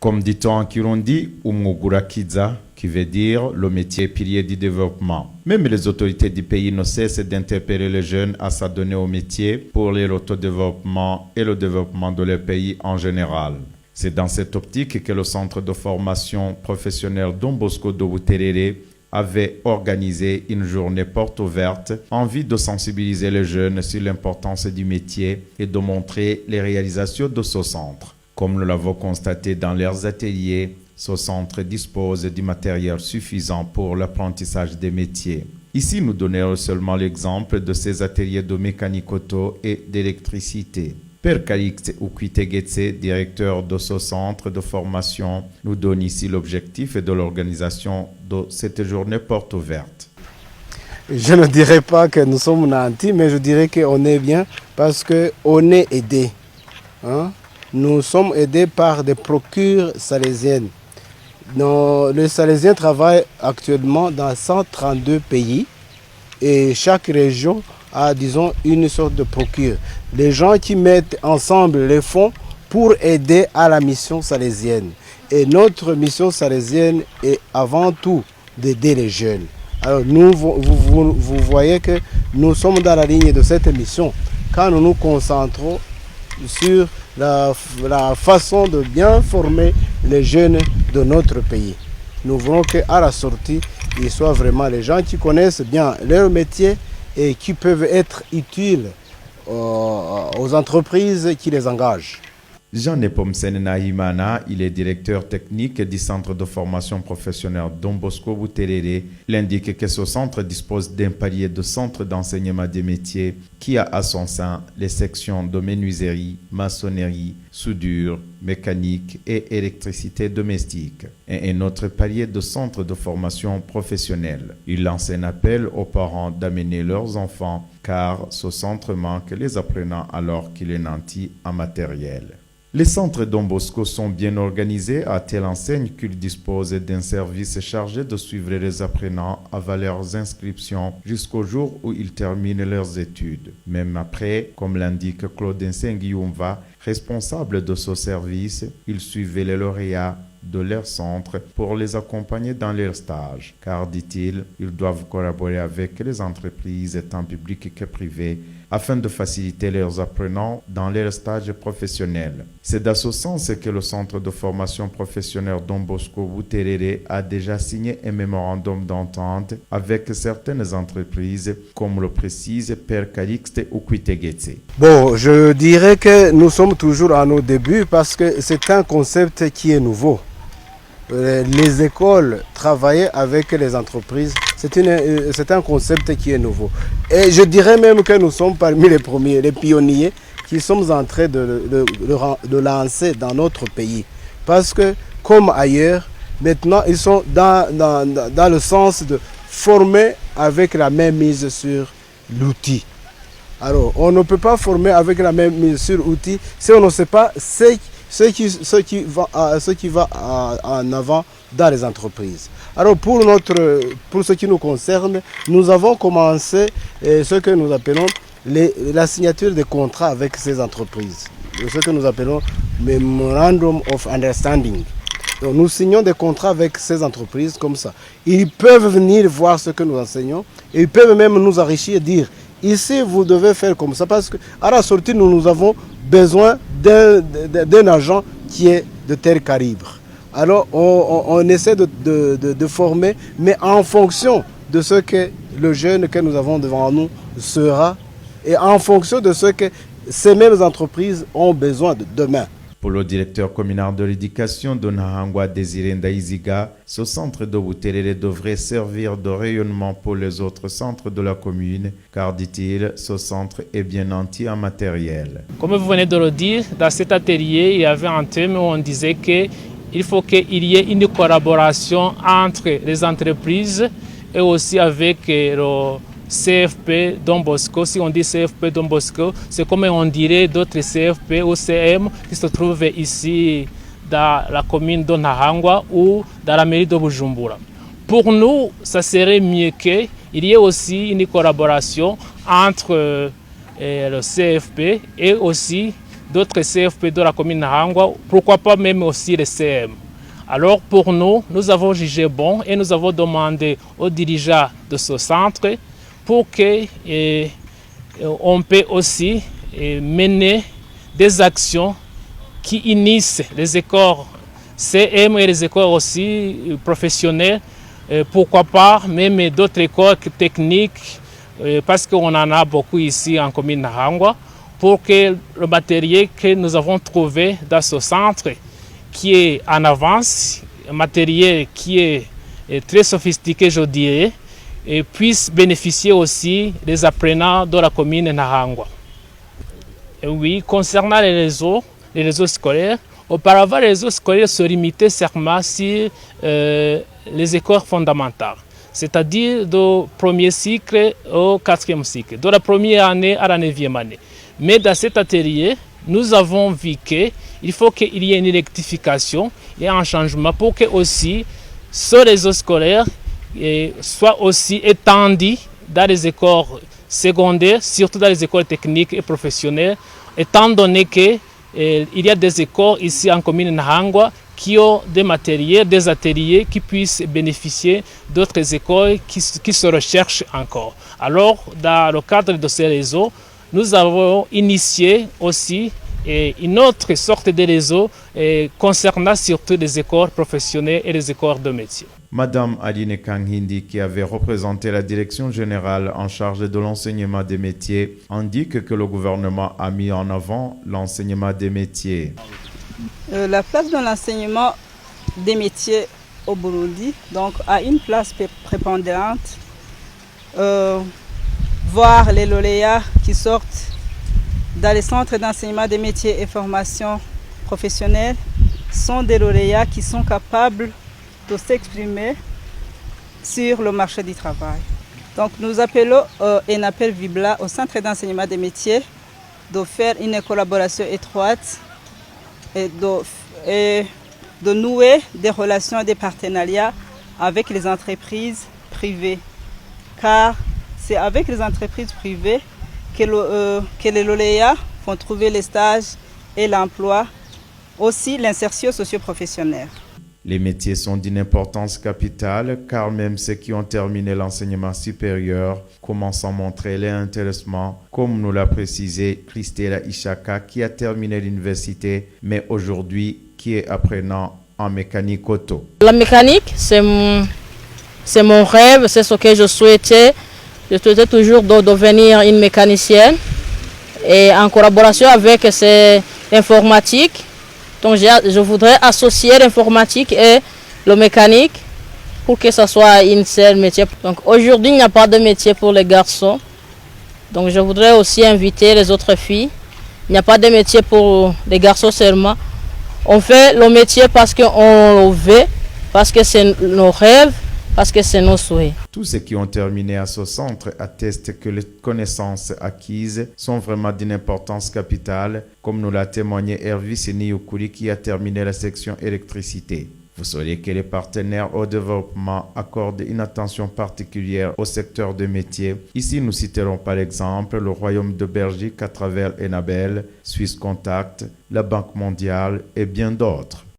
Comme dit-on en Kirundi, umugurakiza, qui veut dire le métier pilier du développement. Même les autorités du pays ne cessent d'interpeller les jeunes à s'adonner au métier pour leur autodéveloppement et le développement de leur pays en général. C'est dans cette optique que le centre de formation professionnelle Don Bosco de Buterere avait organisé une journée porte ouverte en vue de sensibiliser les jeunes sur l'importance du métier et de montrer les réalisations de ce centre. Comme nous l'avons constaté dans leurs ateliers, ce centre dispose du matériel suffisant pour l'apprentissage des métiers. Ici, nous donnons seulement l'exemple de ces ateliers de mécanique auto et d'électricité. Père Calixte Ukwitegetse, directeur de ce centre de formation, nous donne ici l'objectif de l'organisation de cette journée porte ouverte. Je ne dirais pas que nous sommes nantis, mais je dirais qu'on est bien parce qu'on est aidé. Nous sommes aidés par des procures salésiennes. Les Salésiens travaillent actuellement dans 132 pays et chaque région a, disons, une sorte de procure. Les gens qui mettent ensemble les fonds pour aider à la mission salésienne. Et notre mission salésienne est avant tout d'aider les jeunes. Alors vous voyez que nous sommes dans la ligne de cette mission quand nous nous concentrons sur la façon de bien former les jeunes de notre pays. Nous voulons qu'à la sortie, ils soient vraiment les gens qui connaissent bien leur métier et qui peuvent être utiles aux entreprises qui les engagent. Jean Nepomsen Nahimana, il est directeur technique du centre de formation professionnelle Don Bosco Buterere. Il indique que ce centre dispose d'un palier de centres d'enseignement des métiers qui a à son sein les sections de menuiserie, maçonnerie, soudure, mécanique et électricité domestique, et un autre palier de centres de formation professionnelle. Il lance un appel aux parents d'amener leurs enfants car ce centre manque les apprenants alors qu'il est nanti en matériel. Les centres Don Bosco sont bien organisés à telle enseigne qu'ils disposent d'un service chargé de suivre les apprenants avant leurs inscriptions jusqu'au jour où ils terminent leurs études. Même après, comme l'indique Claude Nsengiumva, responsable de ce service, ils suivaient les lauréats de leur centre pour les accompagner dans leurs stages, car, dit-il, ils doivent collaborer avec les entreprises tant publiques que privées afin de faciliter leurs apprenants dans leurs stages professionnels. C'est dans ce sens que le centre de formation professionnelle Don Bosco Buterere a déjà signé un mémorandum d'entente avec certaines entreprises, comme le précise Père Calixte Ukwitegetse. Bon, je dirais que nous sommes toujours à nos débuts parce que c'est un concept qui est nouveau. Les écoles travailler avec les entreprises, c'est un concept qui est nouveau. Et je dirais même que nous sommes parmi les premiers, les pionniers qui sommes en train de lancer dans notre pays. Parce que, comme ailleurs, maintenant, ils sont dans le sens de former avec la même mise sur l'outil. Alors, on ne peut pas former avec la même mise sur l'outil si on ne sait pas ce qui va en avant dans les entreprises. Alors pour ce qui nous concerne, nous avons commencé ce que nous appelons la signature de contrats avec ces entreprises, ce que nous appelons Memorandum of Understanding. Donc nous signons des contrats avec ces entreprises comme ça. Ils peuvent venir voir ce que nous enseignons et ils peuvent même nous enrichir et dire ici vous devez faire comme ça parce qu'à la sortie nous avons besoin d'un agent qui est de tel calibre. Alors on essaie de former, mais en fonction de ce que le jeune que nous avons devant nous sera et en fonction de ce que ces mêmes entreprises ont besoin de demain. Pour le directeur communal de l'éducation de Nahangwa Désiré Ndaïziga, ce centre de Buterere devrait servir de rayonnement pour les autres centres de la commune, car, dit-il, ce centre est bien nanti en matériel. Comme vous venez de le dire, dans cet atelier, il y avait un thème où on disait qu'il faut qu'il y ait une collaboration entre les entreprises et aussi avec le CFP Don Bosco. Si on dit CFP Don Bosco, c'est comme on dirait d'autres CFP ou CM qui se trouvent ici dans la commune de Nahangwa ou dans la mairie de Bujumbura. Pour nous, ça serait mieux qu'il y ait aussi une collaboration entre le CFP et aussi d'autres CFP de la commune Nahangwa, pourquoi pas même aussi les CM. Alors pour nous, nous avons jugé bon et nous avons demandé aux dirigeants de ce centre pour qu'on peut aussi mener des actions qui unissent les écoles CM et les écoles aussi professionnelles, pourquoi pas même d'autres écoles techniques, parce qu'on en a beaucoup ici en commune Nahangwa, pour que le matériel que nous avons trouvé dans ce centre, qui est en avance, un matériel qui est très sophistiqué, je dirais, et puisse bénéficier aussi des apprenants de la commune Nahangwa. Et oui, concernant les réseaux scolaires, auparavant les réseaux scolaires se limitaient seulement sur les écoles fondamentales, c'est-à-dire du premier cycle au quatrième cycle, de la première année à la 9e année. Mais dans cet atelier, nous avons vu qu'il faut qu'il y ait une rectification et un changement pour que aussi ce réseau scolaire soit aussi étendu dans les écoles secondaires, surtout dans les écoles techniques et professionnelles, étant donné qu'il y a des écoles ici en commune Nahangwa qui ont des matériels, des ateliers qui puissent bénéficier d'autres écoles qui se recherchent encore. Alors, dans le cadre de ces réseaux, nous avons initié aussi une autre sorte de réseau concernant surtout les écoles professionnelles et les écoles de métier. Madame Aline Kanghindi, qui avait représenté la direction générale en charge de l'enseignement des métiers, indique que le gouvernement a mis en avant l'enseignement des métiers. La place de l'enseignement des métiers au Burundi donc, a une place prépondérante. Voir les lauréats qui sortent dans les centres d'enseignement des métiers et formations professionnelles sont des lauréats qui sont capables de s'exprimer sur le marché du travail. Donc nous appelons ENAPEL VIBLA au centre d'enseignement des métiers de faire une collaboration étroite et de nouer des relations et des partenariats avec les entreprises privées. Car c'est avec les entreprises privées que les lauréats vont trouver les stages et l'emploi, aussi l'insertion socio-professionnelle. Les métiers sont d'une importance capitale car même ceux qui ont terminé l'enseignement supérieur commencent à montrer leur intéressement, comme nous l'a précisé Christella Ishaka qui a terminé l'université mais aujourd'hui qui est apprenant en mécanique auto. La mécanique, c'est mon rêve, c'est ce que je souhaitais. Je souhaitais toujours devenir une mécanicienne et en collaboration avec l'informatique. Donc je voudrais associer l'informatique et le mécanique pour que ce soit une seule métier. Donc aujourd'hui, il n'y a pas de métier pour les garçons. Donc je voudrais aussi inviter les autres filles. Il n'y a pas de métier pour les garçons seulement. On fait le métier parce qu'on le veut, parce que c'est nos rêves, parce que c'est nos souhaits. Tous ceux qui ont terminé à ce centre attestent que les connaissances acquises sont vraiment d'une importance capitale, comme nous l'a témoigné Hervis Niyukuri qui a terminé la section électricité. Vous saurez que les partenaires au développement accordent une attention particulière au secteur des métiers. Ici, nous citerons par exemple le Royaume de Belgique à travers Enabel, Swiss Contact, la Banque mondiale et bien d'autres.